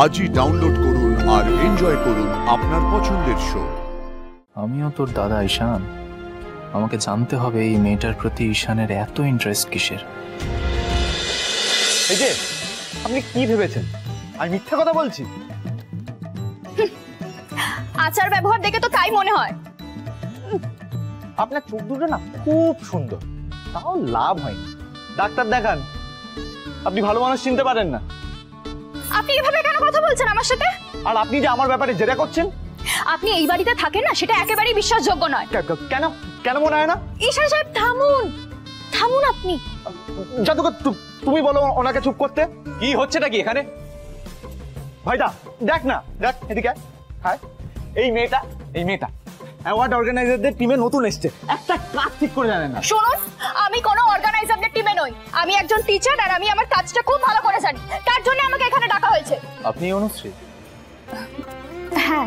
আজই ডাউনলোড করুন আর এনজয় করুন আপনার পছন্দের শো। আমিও তোর দাদা ঈশান, আমাকে জানতে হবে এই মেয়েটার প্রতি ঈশানের এত ইন্টারেস্ট কিসের। এই যে আপনি কি ভেবেছেন আমি মিথ্যা কথা বলছি? আচার ব্যবহার দেখে তো তাই মনে হয়। আপনার চোখ দুটো না খুব সুন্দর, তাও লাভ হয়নি। ডাক্তার দেখান, আপনি ভালো মানুষ চিনতে পারেন না। আপনি এভাবে কেন কথা বলছেন আমার সাথে? আর আপনি যে আমার ব্যাপারে জেরা করছেন, আপনি এই বাড়িতে থাকেন না, সেটা একেবারেই বিশ্বাসযোগ্য নয়। কেন কেন মনে হয় না? ঈশান সাহেব থামুন, থামুন আপনি। জাদুকর তুমি বলো ওনাকে চুপ করতে। কি হচ্ছেটা কি এখানে? ভাইদা দেখ না, দেখ এদিকে। হ্যাঁ এই মেয়েটা অ্যাওয়ার্ড অর্গানাইজারদের টিমে নতুন এসেছে, একটা কাজ ঠিক করে জানেন না। শুনুন, আমি কোনো অর্গানাইজারদের টিমে নই, আমি একজন টিচার আর আমি আমার কাজটা খুব ভালো করে জানি, তার জন্য আমাকে এখানে ডাকা হয়েছে। আপনি অনুশ্রী? হ্যাঁ।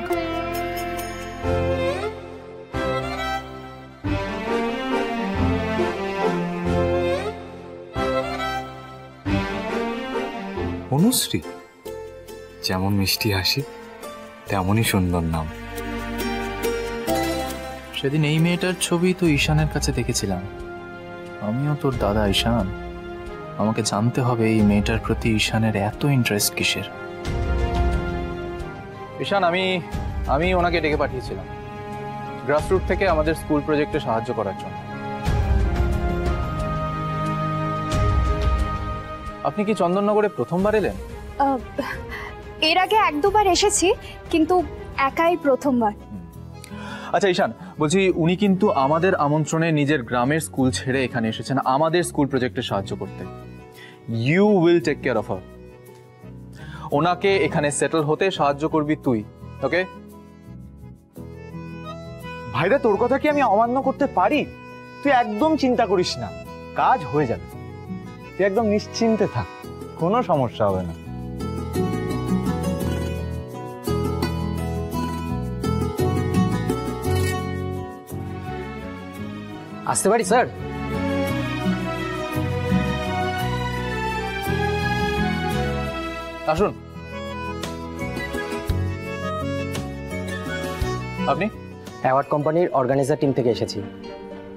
অনুশ্রী, যেমন মিষ্টি হাসি তেমনই সুন্দর নাম। সেদিন এই মেয়েটার ছবি তো ঈশানের কাছে দেখেছিলাম। আমিও তোর দাদা ঈশান, আমাকে জানতে হবে এই মেয়েটার প্রতি ঈশানের এত ইন্টারেস্ট কিসের। ঈশান, আমি ওনাকে ডেকে পাঠিয়েছিলাম গ্রাসরুট থেকে আমাদের স্কুল প্রজেক্টে সাহায্য করার জন্য। আপনি কি চন্দননগরে প্রথমবার এলেন? এর আগে এক দুবার এসেছি, কিন্তু একাই প্রথমবার। আচ্ছা ঈশান, বলছি উনি কিন্তু আমাদের আমন্ত্রণে নিজের গ্রামের স্কুল ছেড়ে এখানে এসেছেন আমাদের স্কুল প্রজেক্টে সাহায্য করতে। You will take care of her. ওনাকে এখানে সেটেল হতে সাহায্য করবি তুই, ওকে? ভাইরা তোর কথা কি আমি অমান্য করতে পারি? তুই একদম চিন্তা করিস না, কাজ হয়ে যাবে। তুই একদম নিশ্চিন্তে থাক, কোনো সমস্যা হবে না। আসতে পারি স্যার? আসুন। আপনি? অ্যাওয়ার্ড কোম্পানির অর্গানাইজার টিম থেকে এসেছি।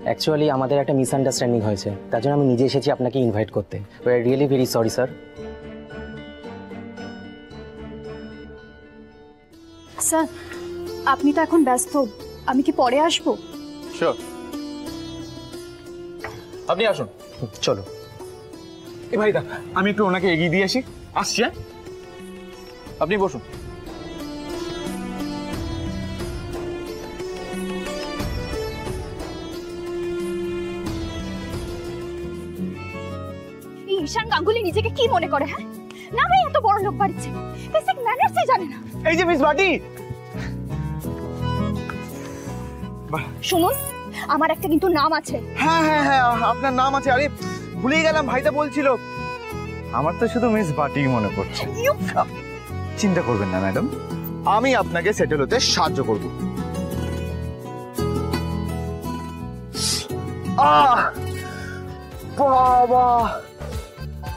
অ্যাকচুয়ালি আমাদের একটা মিসআন্ডারস্ট্যান্ডিং হয়েছে, তার জন্য আমি নিজে এসেছি আপনাকে ইনভাইট করতে। We are really very sorry sir. Sir, আপনি তো এখন ব্যস্ত, আমি কি পরে আসবো? শিওর, আপনি আসুন। চলো। এ ভাইদা, আমি একটু ওনাকে এগিয়ে দিয়ে আসি, আসছি। আপনি বসুন। ঈশান গাঙ্গুলি নিজেকে কি মনে করে? হ্যাঁ না ভাই, এত বড় লোক বাড়িছে, বেসিক ম্যানার্সই জানে না। এই যে মিস বাটি, শুনুন, আমার একটা কিন্তু নাম আছে। হ্যাঁ হ্যাঁ হ্যাঁ, আপনার নাম আছে। আরে ভুলেই গেলাম, ভাইদা বলছিল। আমার তো শুধু মিস বাটি মনে পড়ছে। চিন্তা করবেন না ম্যাডাম, আমি আপনাকে সেটেল হতে সাহায্য করব। বাবা,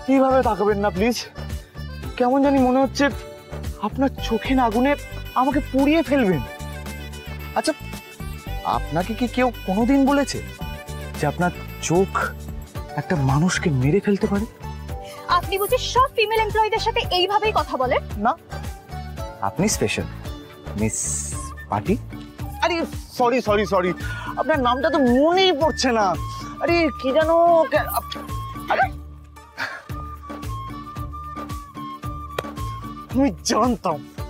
কিভাবে তাকাবেন না প্লিজ। কেমন জানি মনে হচ্ছে আপনার চোখে আগুনে আমাকে পুড়িয়ে ফেলবেন। আচ্ছা, আপনাকে কি কেউ কোনোদিন বলেছে যে আপনার চোখ একটা মানুষকে মেরে ফেলতে পারে? আপনি বুঝি সব ফিমেল এমপ্লয়ীদের সাথে এইভাবেই কথা বলেন? না, আপনি স্পেশাল মিস পাটি। আরে সরি সরি সরি, আপনার নামটা তো মনেই পড়ছে না। আরে কি জানো,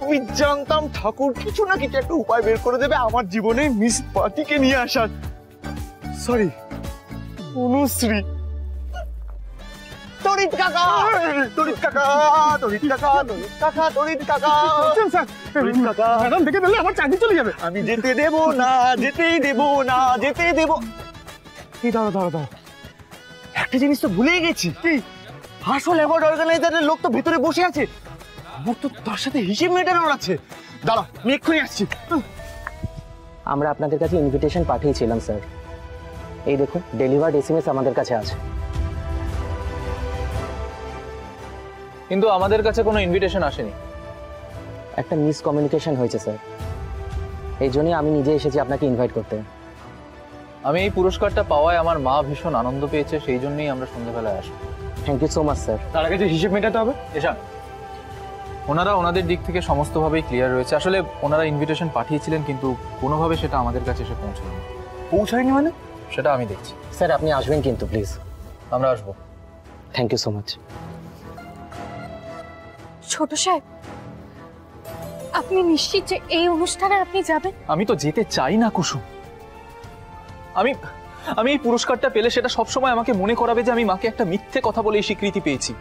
আমি জানতাম ঠাকুর কিছু না কিছু একটা উপায় বের করে দেবে আমার জীবনে মিস পাটিকে নিয়ে আসার। সরি অনুশ্রী। তড়িৎ কাকা, তড়িৎ কাকা, তড়িৎ কাকা, তড়িৎ কাকা, তড়িৎ কাকা, তড়িৎ কাকা। ম্যাডাম দেখে দিলে আমার চাকরি চলে যাবে। আমি যেতে দেব না, যেতেই দেব না, যেতে দেব। কি দাঁড়া দাঁড়া দাঁড়া, একটা জিনিস তো ভুলেই গেছি। কি? আসল অ্যাওয়ার্ড অর্গানাইজারের লোক তো ভিতরে বসে আছে, আমার তো তার সাথে হিসেব মেটানোর আছে। দাঁড়া, আমি এক্ষুনি আসছি। আমরা আপনাদের কাছে ইনভিটেশন পাঠিয়েছিলাম স্যার, এই দেখুন ডেলিভার্ড এসএমএস আমাদের কাছে আছে। কিন্তু আমাদের কাছে কোনো ইনভিটেশন আসেনি। একটা মিসকমিউনিকেশন হয়েছে স্যার, এই জন্যই আমি নিজে এসেছি আপনাকে ইনভাইট করতে। আমি এই পুরস্কারটা পাওয়ায় আমার মা ভীষণ আনন্দ পেয়েছে, সেই জন্যই আমরা সন্ধ্যাবেলায় আসবো। Thank you so much sir. তার আগে যে হিসেব মেটাতে হবে। এসা, ওনারা ওনাদের দিক থেকে সমস্তভাবেই ক্লিয়ার রয়েছে। আসলে ওনারা ইনভিটেশন পাঠিয়েছিলেন, কিন্তু কোনোভাবে সেটা আমাদের কাছে এসে পৌঁছায়নি। পৌঁছায়নি মানে? সেটা আমি দেখছি। স্যার আপনি আসবেন কিন্তু প্লিজ। আমরা আসবো। Thank you so much. ছোট সাহেব, আপনি নিশ্চিত যে এই অনুষ্ঠানে আপনি যাবেন? আমি তো যেতে চাই না কুসুম। আমি আমি এই পুরস্কারটা পেলে সেটা সবসময় আমাকে মনে করাবে যে আমি মাকে একটা মিথ্যে কথা বলে এই স্বীকৃতি পেয়েছি।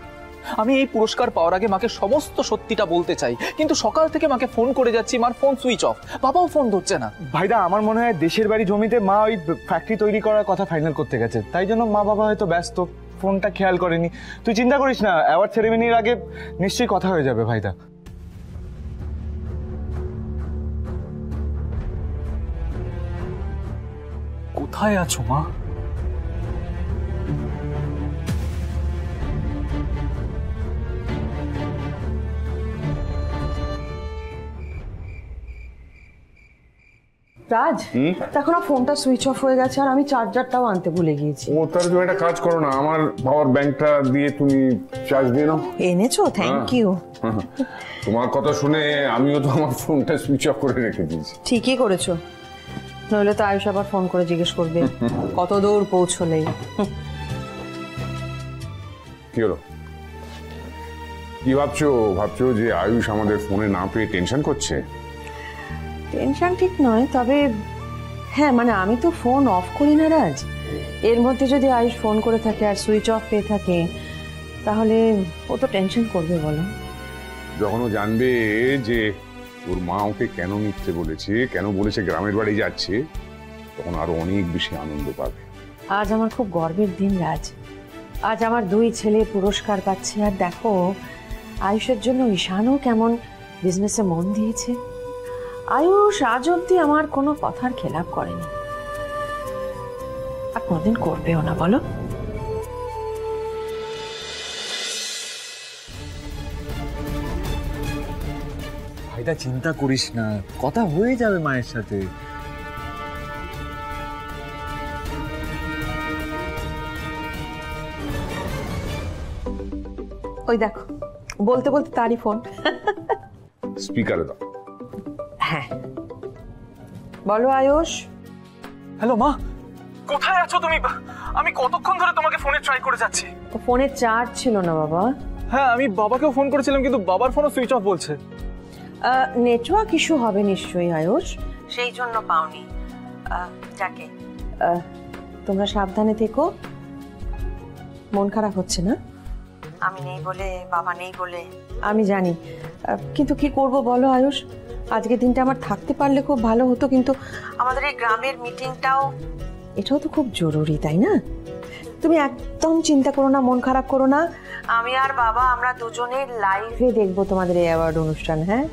আমি এই পুরস্কার পাওয়ার আগে মাকে সমস্ত সত্যিটা বলতে চাই, কিন্তু সকাল থেকে মাকে ফোন করে যাচ্ছি, মার ফোন সুইচ অফ, বাবাও ফোন ধরছে না। ভাইদা, আমার মনে হয় দেশের বাড়ি জমিতে মা ওই ফ্যাক্টরি তৈরি করার কথা ফাইনাল করতে গেছে, তাই জন্য মা বাবা হয়তো ব্যস্ত, ফোনটা খেয়াল করেনি। তুই চিন্তা করিস না, অ্যাওয়ার্ড সেরেমনির আগে নিশ্চয়ই কথা হয়ে যাবে ভাইদা। কোথায় আছো মা? রাজ, তখন ফোনটা সুইচ অফ হয়ে গেছে আর আমি চার্জারটাও আনতে ভুলে গিয়েছি। ও তার তুমি একটা কাজ করো না, আমার পাওয়ার ব্যাংকটা দিয়ে তুমি চার্জ দিয়ে নাও। এনেছো? Thank you. তোমার কথা শুনে আমিও তো আমার ফোনটা সুইচ অফ করে রেখে দিয়েছি। ঠিকই করেছো, নইলে তো আয়ুষ আবার ফোন করে জিজ্ঞেস করবে কত দূর পৌঁছলেই। কি হলো? কি ভাবছো যে আয়ুষ আমাদের ফোনে না পেয়ে টেনশন করছে? টেনশন ঠিক নয়, তবে হ্যাঁ মানে আমি তো ফোন অফ করি না রাজ। এর মধ্যে যদি আয়ুষ ফোন করে থাকে আর সুইচ অফ পেয়ে থাকে, তাহলে ও তো টেনশন করবে বলো। যখন ও জানবে যে ওর মা ওকে কেন মিথ্যে বলেছে, কেন বলেছে গ্রামের বাড়ি যাচ্ছে, তখন আরো অনেক বেশি আনন্দ পাবে। আজ আমার খুব গর্বের দিন রাজ। আজ আমার দুই ছেলে পুরস্কার পাচ্ছে, আর দেখো আয়ুষের জন্য ঈশানও কেমন বিজনেসে মন দিয়েছে। আয়ুষ আজ অব্দি আমার কোনো কথার খেলাপ করেনি, আর কোনদিন করবেও না বলো। ভাইদা চিন্তা করিস না, কথা হয়ে যাবে মায়ের সাথে। ওই দেখো, বলতে বলতে তারই ফোন। স্পিকারে দাও। হ্যাঁ বলো আয়ুষ। হ্যালো মা, কোথায় আছো তুমি? আমি কতক্ষণ ধরে তোমাকে ফোনে ট্রাই করে যাচ্ছি। ফোনে চার্জ ছিল না বাবা। হ্যাঁ, আমি বাবাকেও ফোন করেছিলাম, কিন্তু বাবার ফোনও সুইচ অফ বলছে। নেটওয়ার্ক ইস্যু হবে নিশ্চয়ই আয়ুষ, সেই জন্য পাওনি। যাকে তোমরা সাবধানে থেকো, মন খারাপ হচ্ছে না? আমি নেই বলে, বাবা নেই বলে আমি জানি, কিন্তু কি করব বলো আয়ুষ। আজকের দিনটা আমার থাকতে পারলে খুব ভালো হতো, কিন্তু আমাদের এই গ্রামের মিটিংটাও, এটাও তো খুব জরুরি তাই না? তুমি একদম চিন্তা করো না, মন খারাপ করো না। আমি আর বাবা আমরা দুজনে লাইভে দেখবো তোমাদের এই অ্যাওয়ার্ড অনুষ্ঠান। হ্যাঁ